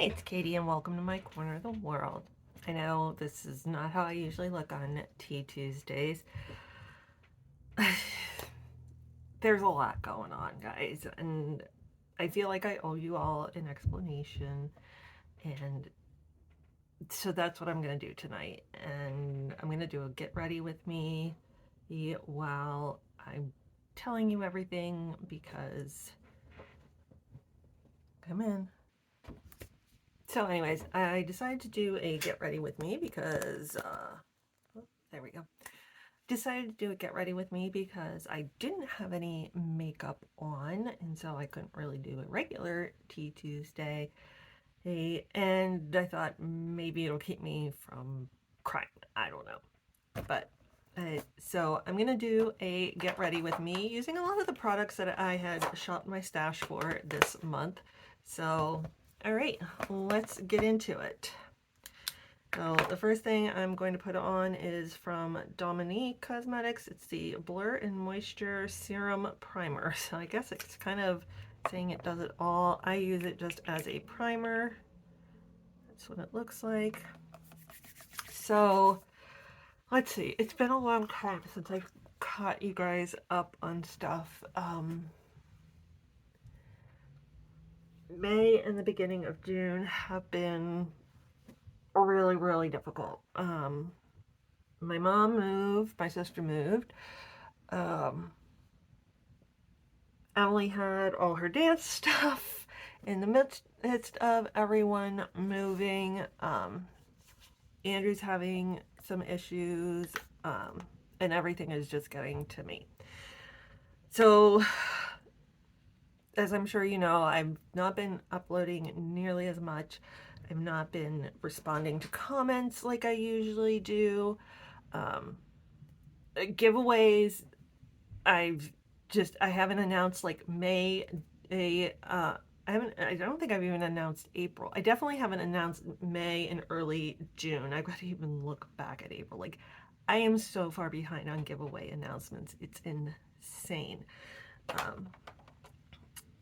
It's Katie and welcome to my corner of the world. I know this is not how I usually look on Tea Tuesdays. There's a lot going on, guys, and I feel like I owe you all an explanation, and so that's what I'm going to do tonight. And I'm going to do a get ready with me while I'm telling you everything because come in. So anyways, I decided to do a get ready with me because there we go. Decided to do a get ready with me because I didn't have any makeup on, and so I couldn't really do a regular Tea Tuesday. And I thought maybe it'll keep me from crying. I don't know. But so I'm gonna do a get ready with me using a lot of the products that I had shopped my stash for this month. So, all right, let's get into it. So the first thing I'm going to put on is from Dominique Cosmetics. It's the Blur and Moisture Serum Primer. So I guess it's kind of saying it does it all. I use it just as a primer. That's what it looks like. So let's see. It's been a long time since I've caught you guys up on stuff. May and the beginning of June have been really, really difficult. My mom moved, my sister moved. Emily had all her dance stuff in the midst of everyone moving. Andrew's having some issues, and everything is just getting to me. So, as I'm sure you know, I've not been uploading nearly as much. I've not been responding to comments like I usually do. Giveaways, I haven't announced like May, I don't think I've even announced April. I definitely haven't announced May and early June. I've got to even look back at April. Like, I am so far behind on giveaway announcements. It's insane.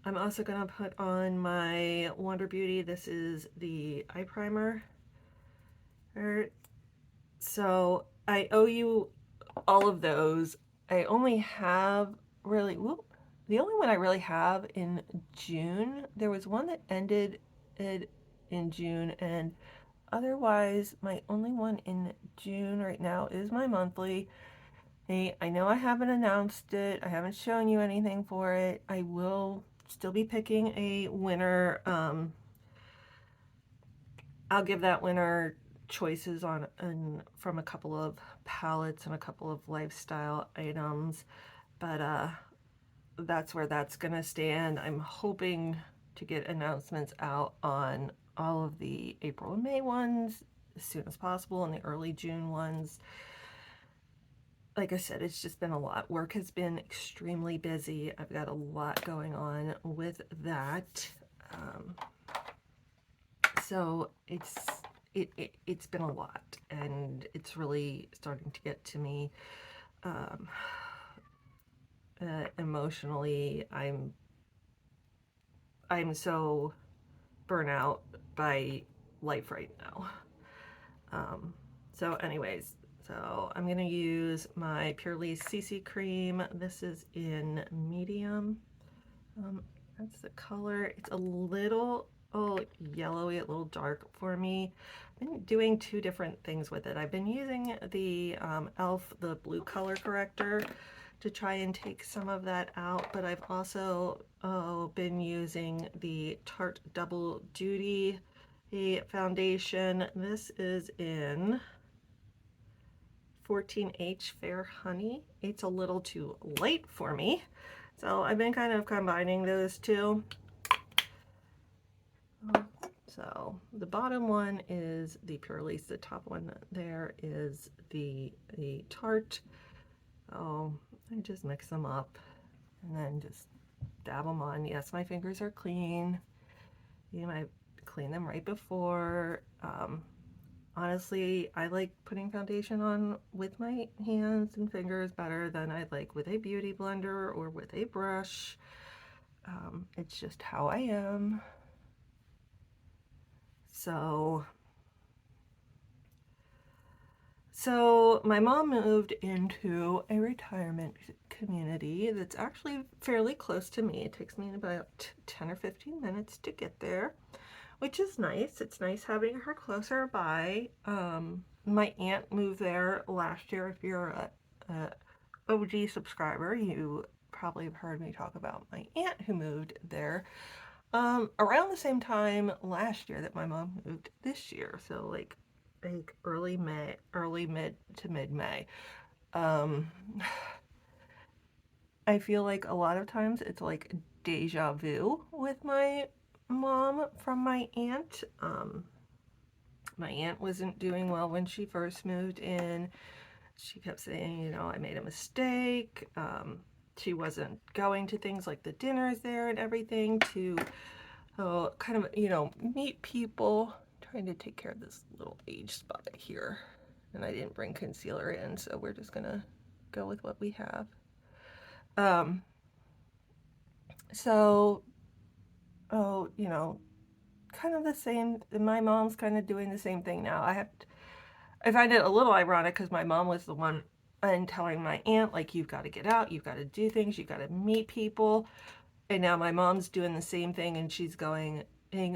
I'm also going to put on my Wonder Beauty. This is the eye primer. So I owe you all of those. I only have really, the only one I really have in June. There was one that ended in June, and otherwise, my only one in June right now is my monthly. Hey, I know I haven't announced it. I haven't shown you anything for it. I will still be picking a winner. I'll give that winner choices from a couple of palettes and a couple of lifestyle items, but that's where that's gonna stand. I'm hoping to get announcements out on all of the April and May ones as soon as possible, and the early June ones. Like I said, it's just been a lot. Work has been extremely busy. I've got a lot going on with that. So it's been a lot, and it's really starting to get to me. Emotionally, I'm so burnout by life right now. So anyways, so I'm gonna use my Purely CC cream. This is in medium. That's the color. It's a little yellowy, a little dark for me. I've been doing two different things with it. I've been using the e.l.f. the blue color corrector to try and take some of that out, but I've also been using the Tarte Double Duty foundation. This is in 14H Fair Honey. It's a little too light for me, so I've been kind of combining those two. So the bottom one is the Purely's, the top one there is the Tarte. Oh, I just mix them up and then just dab them on. Yes, my fingers are clean. You know, I clean them right before. Honestly, I like putting foundation on with my hands and fingers better than I like with a beauty blender or with a brush. It's just how I am. So my mom moved into a retirement community that's actually fairly close to me. It takes me about 10 or 15 minutes to get there, which is nice. It's nice having her closer by. My aunt moved there last year. If you're a OG subscriber, you probably have heard me talk about my aunt who moved there around the same time last year that my mom moved this year. So like early May, early mid to mid May. Um, I feel like a lot of times it's like deja vu with my mom from my aunt. My aunt wasn't doing well when she first moved in. She kept saying, you know, I made a mistake. She wasn't going to things like the dinners there and everything to kind of, you know, meet people. Trying to take care of this little age spot here. And I didn't bring concealer in, so we're just gonna go with what we have. Um, so, oh, you know, kind of the same. My mom's kind of doing the same thing now. I find it a little ironic because my mom was the one and telling my aunt, like, you've got to get out, you've got to do things, you've got to meet people. And now my mom's doing the same thing and she's going,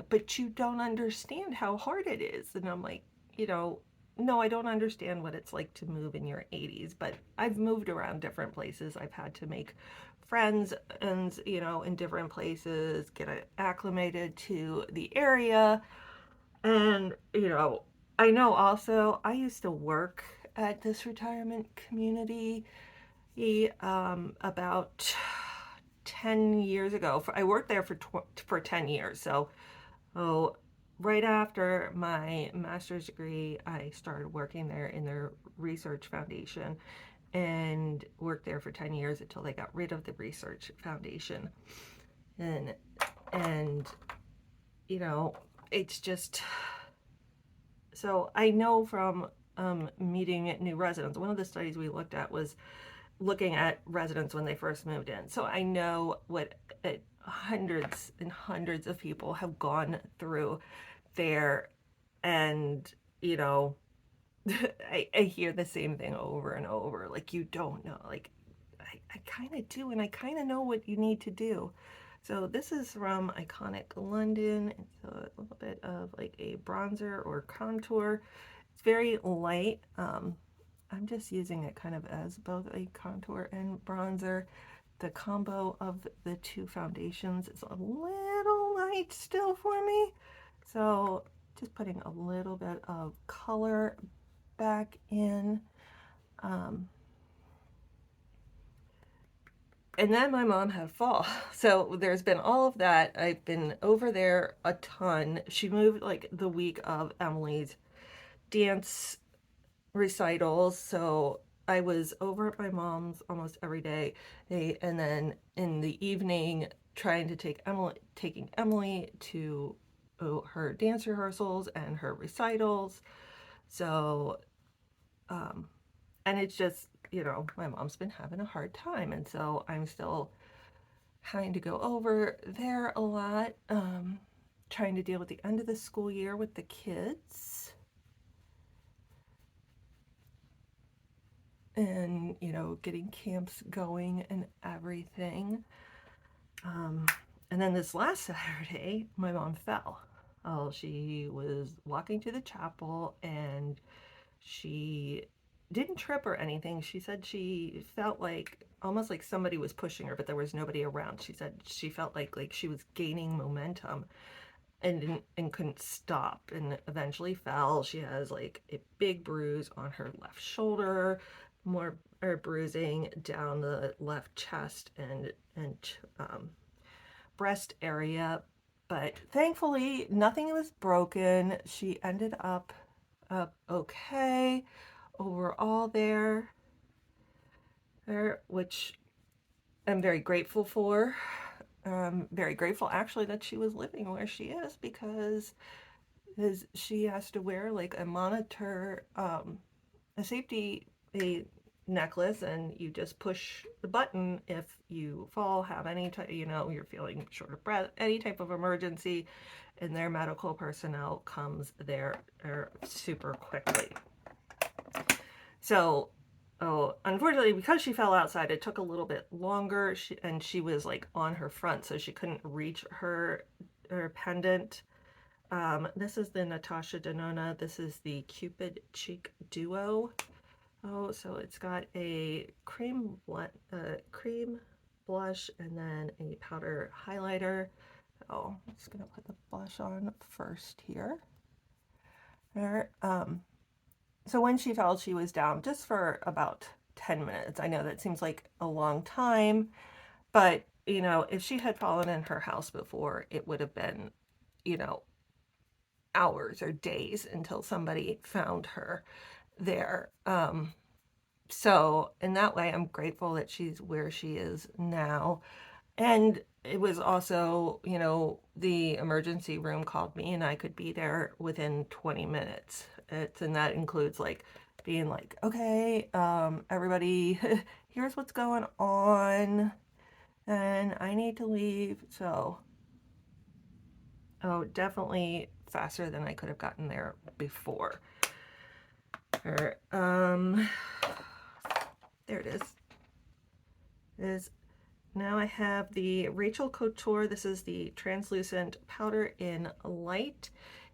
but you don't understand how hard it is. And I'm like, you know, no, I don't understand what it's like to move in your 80s, but I've moved around different places. I've had to make friends and, you know, in different places, get acclimated to the area. And, you know, I know also I used to work at this retirement community about 10 years ago. I worked there for 10 years. So, oh, right after my master's degree, I started working there in their research foundation and worked there for 10 years until they got rid of the research foundation. And you know, it's just so I know from meeting new residents, one of the studies we looked at was looking at residents when they first moved in. So I know what hundreds and hundreds of people have gone through there. And, you know, I hear the same thing over and over. Like, you don't know. Like, I kind of do, and I kind of know what you need to do. So this is from Iconic London. It's a little bit of like a bronzer or contour. It's very light. I'm just using it kind of as both a contour and bronzer. The combo of the two foundations is a little light still for me. So just putting a little bit of color back in. And then my mom had a fall. So there's been all of that. I've been over there a ton. She moved like the week of Emily's dance recitals. So I was over at my mom's almost every day. And then in the evening, trying to taking Emily to her dance rehearsals and her recitals. So, and it's just, you know, my mom's been having a hard time. And so I'm still having to go over there a lot, trying to deal with the end of the school year with the kids. And, you know, getting camps going and everything. And then this last Saturday, my mom fell. Oh, she was walking to the chapel and she didn't trip or anything. She said she felt like almost like somebody was pushing her, but there was nobody around. She said she felt like she was gaining momentum and couldn't stop and eventually fell. She has like a big bruise on her left shoulder, more bruising down the left chest and breast area, but thankfully nothing was broken. She ended up okay overall there, which I'm very grateful for. Very grateful actually that she was living where she is because she has to wear like a monitor, a safety, a necklace, and you just push the button if you fall, have any type, you're feeling short of breath, any type of emergency, and their medical personnel comes there super quickly. So, unfortunately, because she fell outside, it took a little bit longer, and she was like on her front, so she couldn't reach her pendant. This is the Natasha Denona. This is the Cupid Cheek Duo. Oh, so it's got a cream blush and then a powder highlighter. Oh, I'm just gonna put the blush on first here. There. So when she fell, she was down just for about 10 minutes. I know that seems like a long time, but if she had fallen in her house before, it would have been, hours or days until somebody found her there. So in that way, I'm grateful that she's where she is now. And it was also, the emergency room called me and I could be there within 20 minutes. And that includes like being like, okay, everybody, here's what's going on and I need to leave. So, definitely faster than I could have gotten there before. There it is. Now I have the Rachel Couture. This is the translucent powder in light.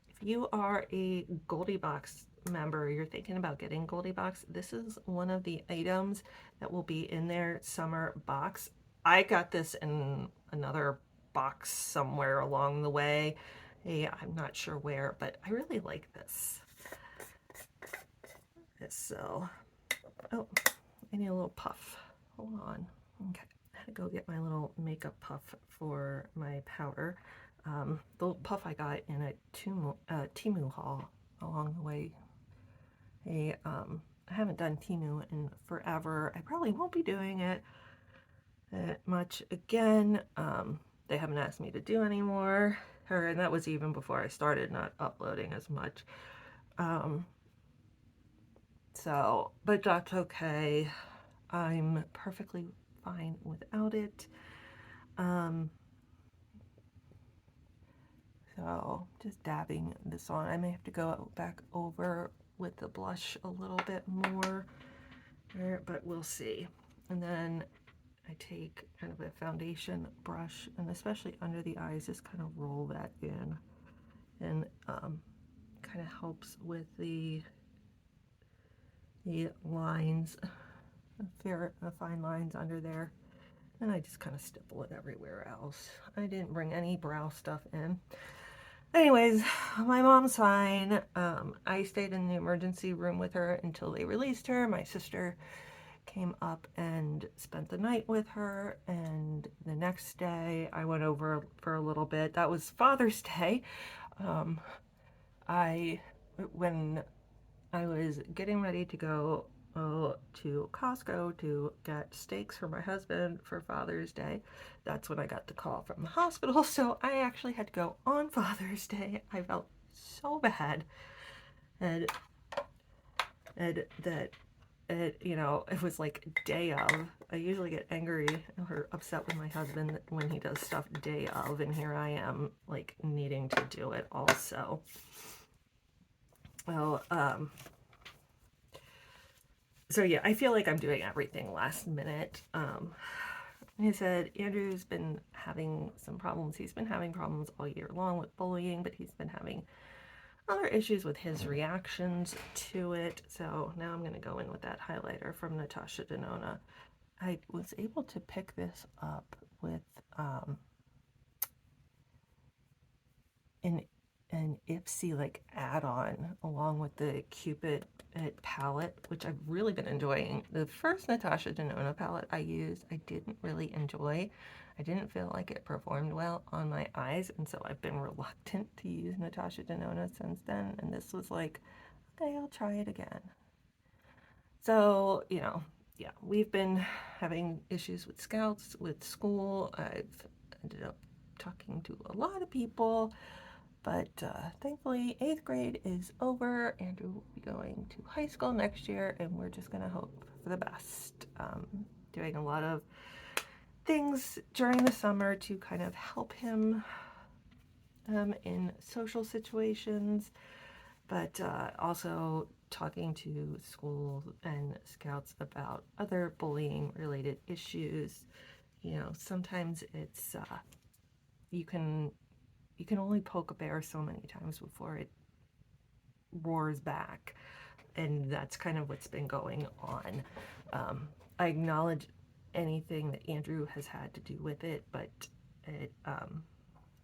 If you are a Goldie Box member, you're thinking about getting Goldie Box, this is one of the items that will be in their summer box. I got this in another box somewhere along the way. Hey, I'm not sure where, but I really like this. So, oh, I need a little puff. Hold on. Okay. I had to go get my little makeup puff for my powder. The little puff I got in a Temu haul along the way. I haven't done Temu in forever. I probably won't be doing it much again. They haven't asked me to do anymore, and that was even before I started not uploading as much. So, but that's okay. I'm perfectly fine without it. So just dabbing this on. I may have to go back over with the blush a little bit more, but we'll see. And then I take kind of a foundation brush, and especially under the eyes, just kind of roll that in, and kind of helps with the lines, the fine lines under there. And I just kind of stipple it everywhere else. I didn't bring any brow stuff in. Anyways, my mom's fine. I stayed in the emergency room with her until they released her. My sister came up and spent the night with her, and the next day I went over for a little bit. That was Father's Day. When I was getting ready to go to Costco to get steaks for my husband for Father's Day, that's when I got the call from the hospital. So I actually had to go on Father's Day. I felt so bad, and that it was like day of. I usually get angry or upset with my husband when he does stuff day of, and here I am like needing to do it also. Well, so yeah, I feel like I'm doing everything last minute. He said Andrew's been having some problems. He's been having problems all year long with bullying, but he's been having other issues with his reactions to it. So now I'm going to go in with that highlighter from Natasha Denona. I was able to pick this up with an Ipsy like add-on along with the Cupid palette, which I've really been enjoying. The first Natasha Denona palette I used, I didn't really enjoy. I didn't feel like it performed well on my eyes, and so I've been reluctant to use Natasha Denona since then, and this was like, okay, I'll try it again. So, yeah, we've been having issues with scouts, with school. I've ended up talking to a lot of people. But thankfully, 8th grade is over. Andrew will be going to high school next year, and we're just going to hope for the best. Doing a lot of things during the summer to kind of help him in social situations, but also talking to schools and scouts about other bullying related issues. You know, sometimes it's you can only poke a bear so many times before it roars back, and that's kind of what's been going on. I acknowledge anything that Andrew has had to do with it, but it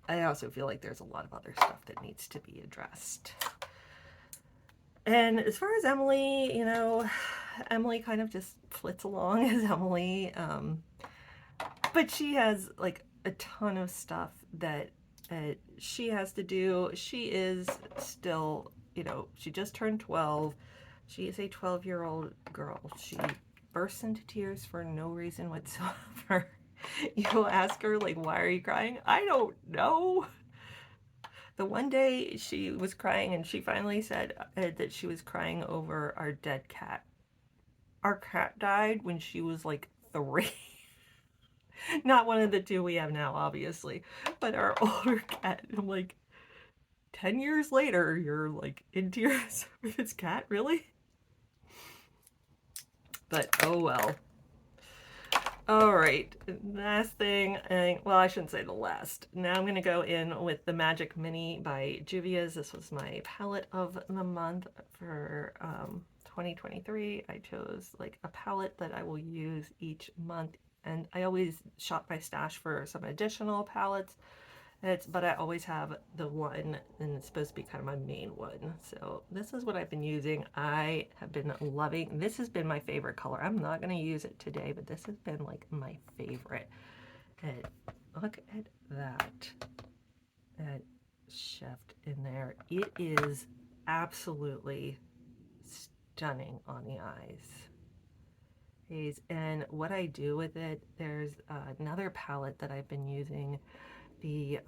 I also feel like there's a lot of other stuff that needs to be addressed. And as far as Emily, you know, Emily kind of just flits along as Emily, but she has like a ton of stuff that she has to do. She is still, you know, she just turned 12. She is a 12-year-old girl. She bursts into tears for no reason whatsoever. You'll ask her, like, why are you crying? I don't know. The one day she was crying and she finally said that she was crying over our dead cat. Our cat died when she was like 3. Not one of the 2 we have now, obviously, but our older cat. I'm like, 10 years later, you're like in tears with this cat, really? But oh well. All right, last thing, well, I shouldn't say the last. Now I'm gonna go in with the Magic Mini by Juvia's. This was my palette of the month for 2023. I chose like a palette that I will use each month, and I always shop my stash for some additional palettes. But I always have the one, and it's supposed to be kind of my main one. So this is what I've been using. I have been loving, this has been my favorite color. I'm not going to use it today, but this has been like my favorite. And look at that shift in there. It is absolutely stunning on the eyes. And what I do with it, there's another palette that I've been using, the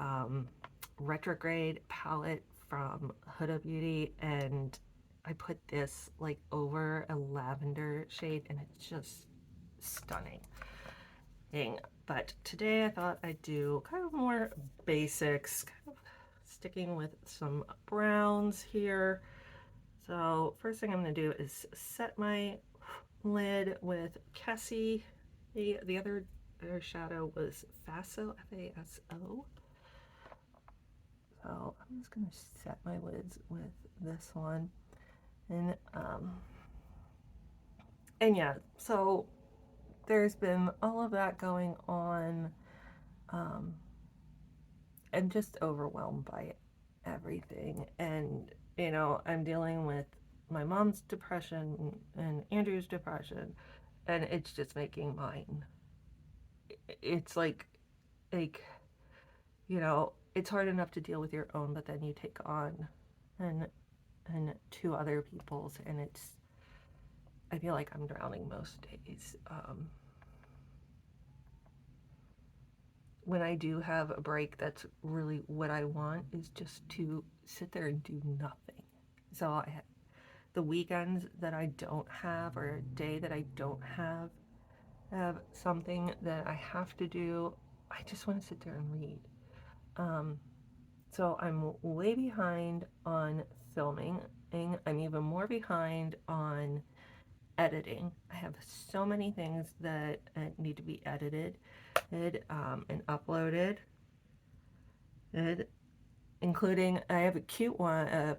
retrograde palette from Huda Beauty, and I put this like over a lavender shade, and it's just stunning. But today I thought I'd do kind of more basics, kind of sticking with some browns here. So first thing I'm going to do is set my lid with Cassie. The other shadow was Faso, F-A-S-O. So I'm just going to set my lids with this one. And yeah, so there's been all of that going on, and just overwhelmed by everything. And, you know, I'm dealing with my mom's depression and Andrew's depression, and it's just making mine. It's like, you know, it's hard enough to deal with your own, but then you take on and 2 other people's, and I feel like I'm drowning most days. When I do have a break, that's really what I want, is just to sit there and do nothing. So the weekends that I don't have, or a day that I don't have something that I have to do, I just want to sit there and read. So I'm way behind on filming. I'm even more behind on editing. I have so many things that need to be edited and uploaded, including I have a cute one,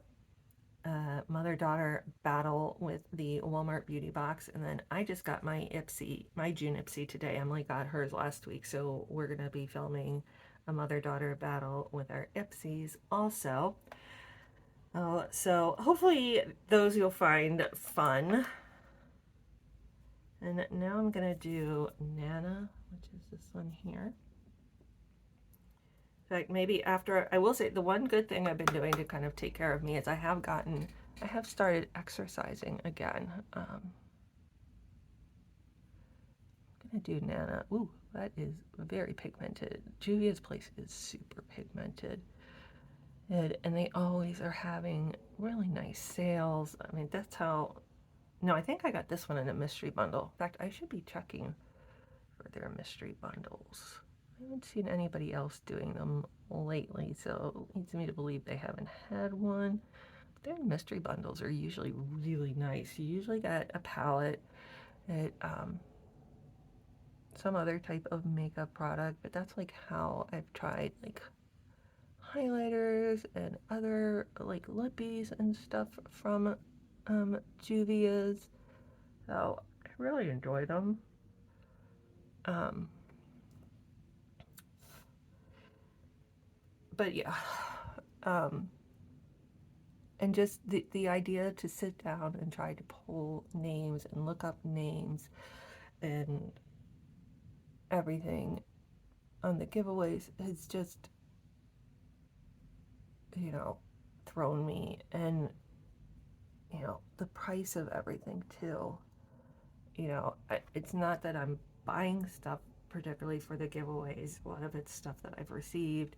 mother-daughter battle with the Walmart beauty box, and then I just got my Ipsy, my June Ipsy today. Emily got hers last week, so we're gonna be filming a mother-daughter battle with our Ipsies also. So hopefully those you'll find fun. And now I'm gonna do Nana, which is this one here. In fact, maybe after, I will say the one good thing I've been doing to kind of take care of me is I have started exercising again. I'm gonna do Nana. Ooh, that is very pigmented. Juvia's Place is super pigmented. And they always are having really nice sales. I mean, that's how. No, I think I got this one in a mystery bundle. In fact, I should be checking for their mystery bundles. I haven't seen anybody else doing them lately, so it leads me to believe they haven't had one. Their mystery bundles are usually really nice. You usually get a palette at some other type of makeup product, but that's like how I've tried like highlighters and other like lippies and stuff from Juvia's. So I really enjoy them. Um, but yeah, um, and just the idea to sit down and try to pull names and look up names and everything on the giveaways has just, you know, thrown me. And, you know, the price of everything too. You know, it's not that I'm buying stuff particularly for the giveaways. A lot of it's stuff that I've received,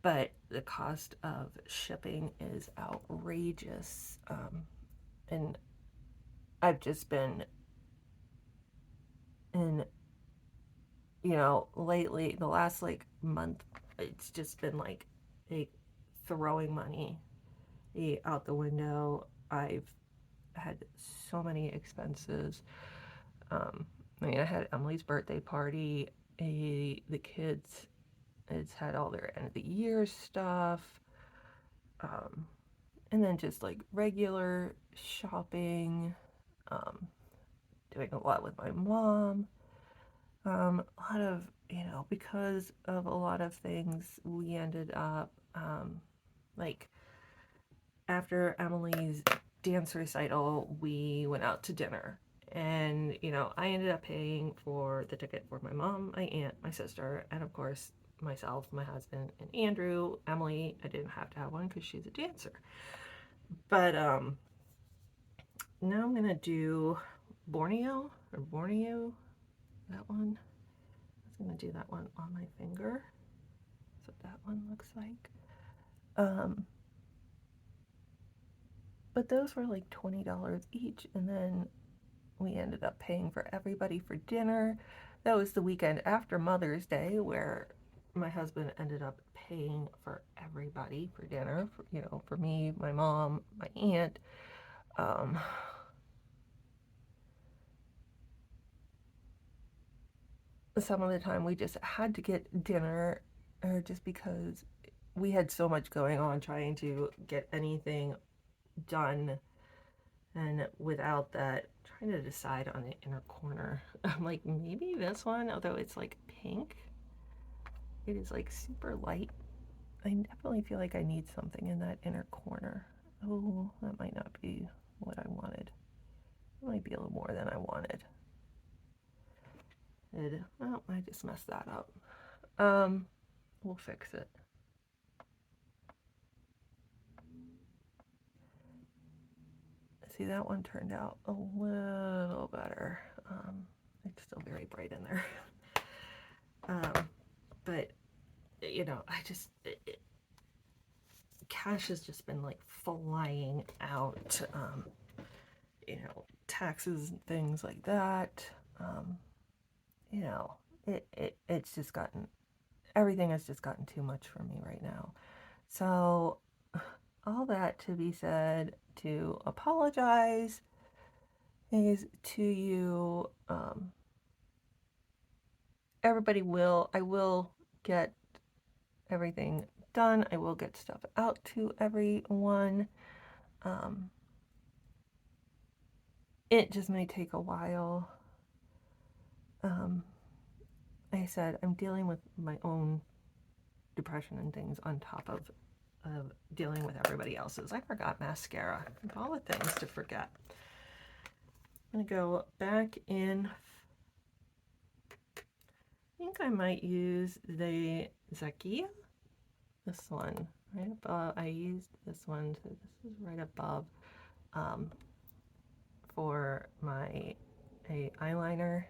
but the cost of shipping is outrageous. And I've just been in, you know, lately, the last like month, it's just been like a throwing money out the window. I've had so many expenses. I mean, I had Emily's birthday party. The kids, it's had all their end of the year stuff. Um, and then just like regular shopping, um, doing a lot with my mom. A lot of, you know, because of a lot of things, we ended up, like, after Emily's dance recital, we went out to dinner. And, you know, I ended up paying for the ticket for my mom, my aunt, my sister, and of course, myself, my husband, and Andrew. Emily, I didn't have to have one because she's a dancer. But now I'm going to do Borneo, that one. I was going to do that one on my finger. That's what that one looks like. But those were like $20 each, and then we ended up paying for everybody for dinner. That was the weekend after Mother's Day, where my husband ended up paying for everybody for dinner, for, you know, for me, my mom, my aunt. Um, some of the time we just had to get dinner, or just because we had so much going on trying to get anything done. And without that, trying to decide on the inner corner. I'm like, maybe this one, although it's like pink. It is like super light. I definitely feel like I need something in that inner corner. Oh, that might not be what I wanted. It might be a little more than I wanted. Well, I just messed that up. We'll fix it. See, that one turned out a little better. It's still very bright in there. But, you know, cash has just been like flying out. You know, taxes and things like that. You know, it's just gotten, everything has just gotten too much for me right now. So, all that to be said, to apologize is to you. I will get everything done. I will get stuff out to everyone. Um, it just may take a while. Like I said, I'm dealing with my own depression and things on top of dealing with everybody else's. I forgot mascara. Of all the things to forget. I'm going to go back in. I think I might use the Zakia. This one, right above. I used this one, so this is right above for my eyeliner.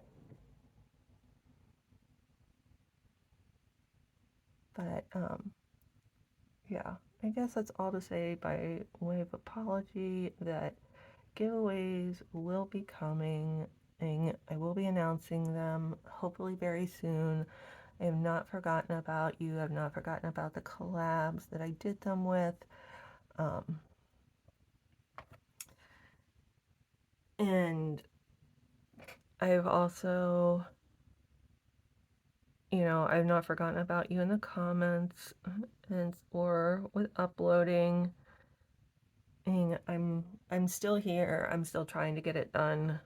But yeah, I guess that's all to say by way of apology that giveaways will be coming. I will be announcing them hopefully very soon. I have not forgotten about you. I've not forgotten about the collabs that I did them with. And I've also, I've not forgotten about you in the comments and or with uploading. And I'm still here. I'm still trying to get it done.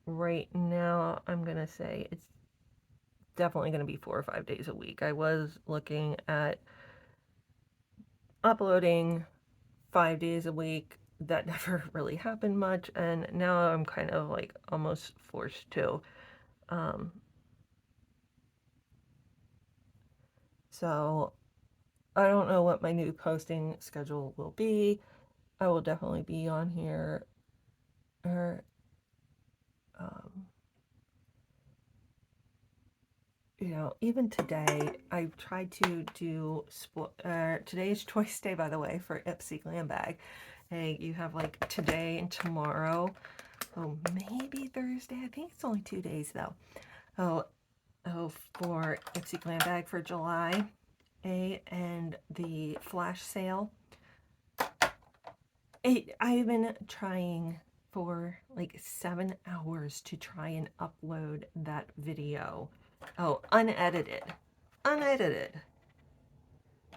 Right now, I'm gonna say it's definitely gonna be 4 or 5 days a week. I was looking at uploading 5 days a week. That never really happened much, and now I'm kind of like almost forced to. So I don't know what my new posting schedule will be. I will definitely be on here, or even today, I tried to do today's choice day, by the way, for Ipsy Glam Bag. Hey, you have like today and tomorrow. Oh, maybe Thursday. I think it's only 2 days though. Oh, for Ipsy Glam Bag for July. And the flash sale. I've been trying for like 7 hours to try and upload that video. Oh, unedited. Unedited.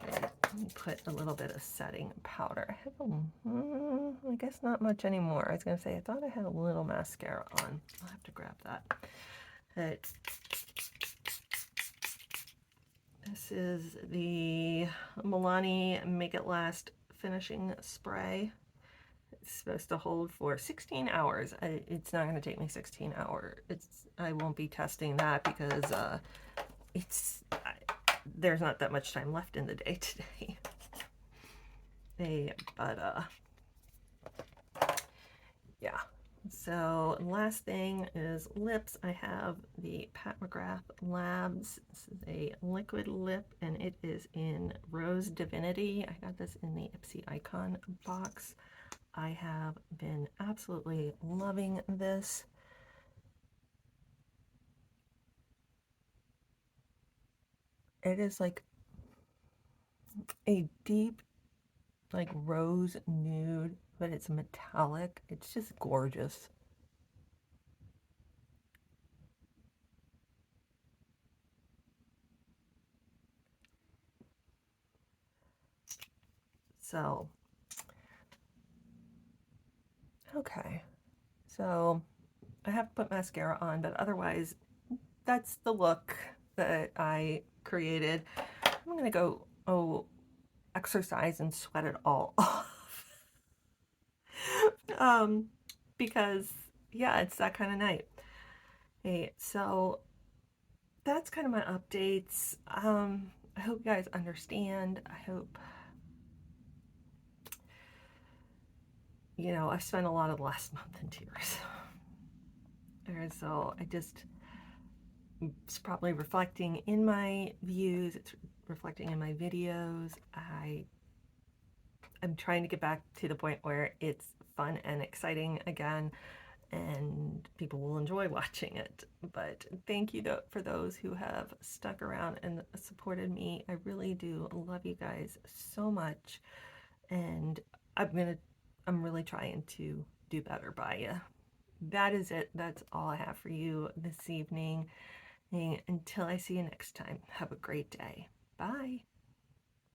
Let me put a little bit of setting powder. I have I guess not much anymore. I was going to say, I thought I had a little mascara on. I'll have to grab that. This is the Milani Make It Last Finishing Spray. It's supposed to hold for 16 hours. It's not going to take me 16 hours. I won't be testing that because there's not that much time left in the day today. Yeah. So last thing is lips. I have the Pat McGrath Labs. This is a liquid lip, and it is in Rose Divinity. I got this in the Ipsy Icon box. I have been absolutely loving this. It is like a deep, like rose nude, but it's metallic. It's just gorgeous. So, okay. So I have to put mascara on, but otherwise, that's the look that I created. I'm gonna go exercise and sweat it all off. Because yeah, it's that kind of night. Hey, so that's kind of my updates. I hope you guys understand. I hope I spent a lot of the last month in tears. And so it's probably reflecting in my views, it's reflecting in my videos. I'm trying to get back to the point where it's fun and exciting again, and people will enjoy watching it. But thank you for those who have stuck around and supported me. I really do love you guys so much, and I'm really trying to do better by you. That is it. That's all I have for you this evening. And until I see you next time, have a great day. Bye.